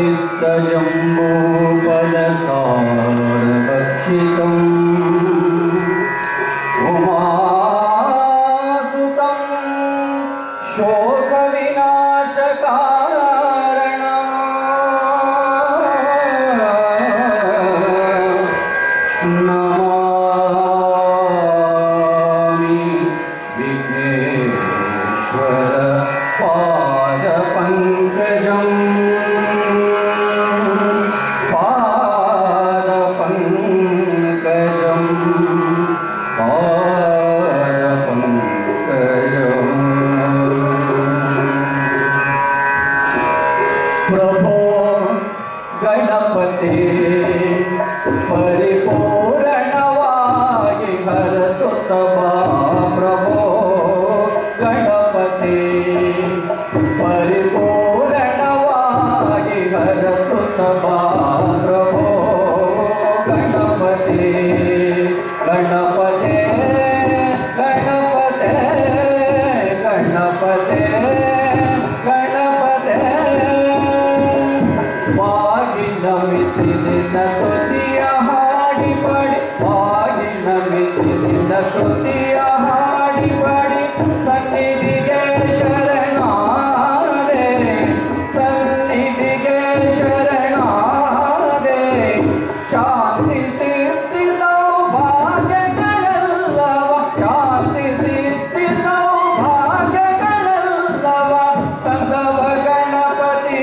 चित्तजम्बूफलसारभक्षितम् उमासुतं शोकविनाशकारणम् नमामि विघ्नेश्वर पादपङ्कजम् प्रभो गणपते परिपूरणवायि हरतु तवा प्रभो गणपते परिपूरणवायि हरतु तवा प्रभो गणपते गणपते गणपते गणपते गणपते ವಾಗಿನ ಮಿತಿನ ಸ್ತುತಿಯ ಹಾಡಿ ಪಡಿ ವಾಗಿನ ಮಿತಿನ ಸ್ತುತಿಯ ಹಾಡಿ ಪಡಿ ಸನ್ನಿಧಿಗೆ ಶರಣಾದೆ ಸನ್ನಿಧಿಗೆ ಶರಣಾದೆ ಶಾಂತಿ ಸಿದ್ಧಿ ಸೌಭಾಗ್ಯಗಳೆಲ್ಲವ ಶಾಂತಿ ಸಿದ್ಧಿ ಸೌಭಾಗ್ಯಗಳೆಲ್ಲವ ತಂದವ ಗಣಪತಿ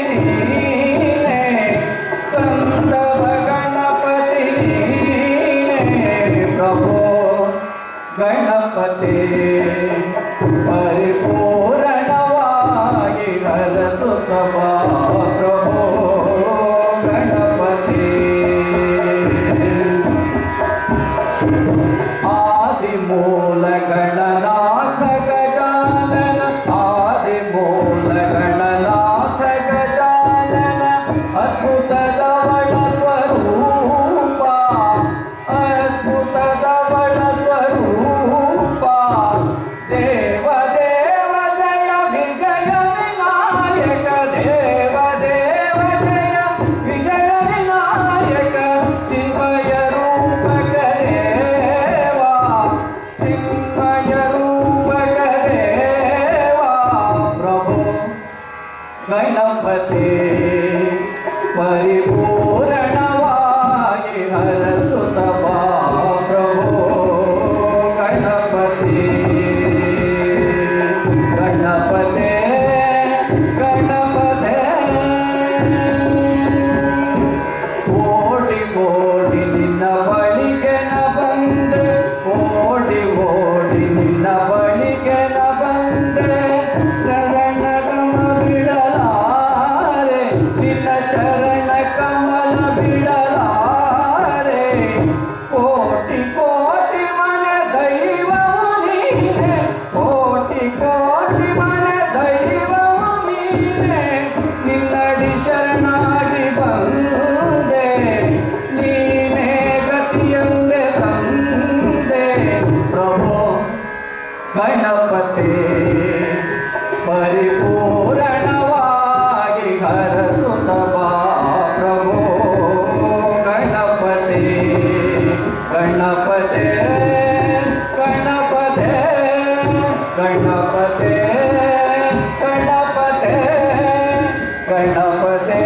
गणपते परिपूरणवायि हरतु तवा प्रभो गणपते आदिमूल गणनाथ गजानन आदिमूल गणनाथ गजानन अद्भुत दवळ स्वरूप अद्भुत दवळ स्वरूप देव देव जय विजय विनायक देव देव जय विजय विनायक शिवय रूपक देवा शिवय रूपक देवा प्रभो गणपते परिपूरणवायि हरतु तवा प्रभो गणपते गणपते गणपते ओडि ओडि निನ್ನ ಬಳಿಗೆ ನ ಬಂದೆ ಓಡಿ ಓಡಿ ನಿನ್ನ ಬಳಿಗೆ ನ ಬಂದೆ ಚರಣ ಕಮಲ ಬಿಡಲಾರೆ ನಿನ್ನ ಚರಣ ಕಮಲ ಬಿಡಲಾರೆ ಕೋಟಿ ಕೋಟಿ ಮನೆ ದೈವವು ನೀನೆ ಕೋಟಿ ಕೋಟಿ ಮನೆ ದೈವವು ನೀನೆ ನಿನ್ನಡಿ ಶರಣಾಗಿ ಬಂದೆ ನೀನೇ ಗತಿಯಂದೆ ತಂದೆ ಪ್ರಭೋ ಗಣಪತೆ ಪರಿಪೂರಣವಾಗಿ ಹರಸು ತವಾ ಪ್ರಭೋ ಗಣಪತೆ ಗಣಪತೆ ಗಣಪತೆ ಗಣಪತೆ ಗಣಪತೆ ಗಣಪತೆ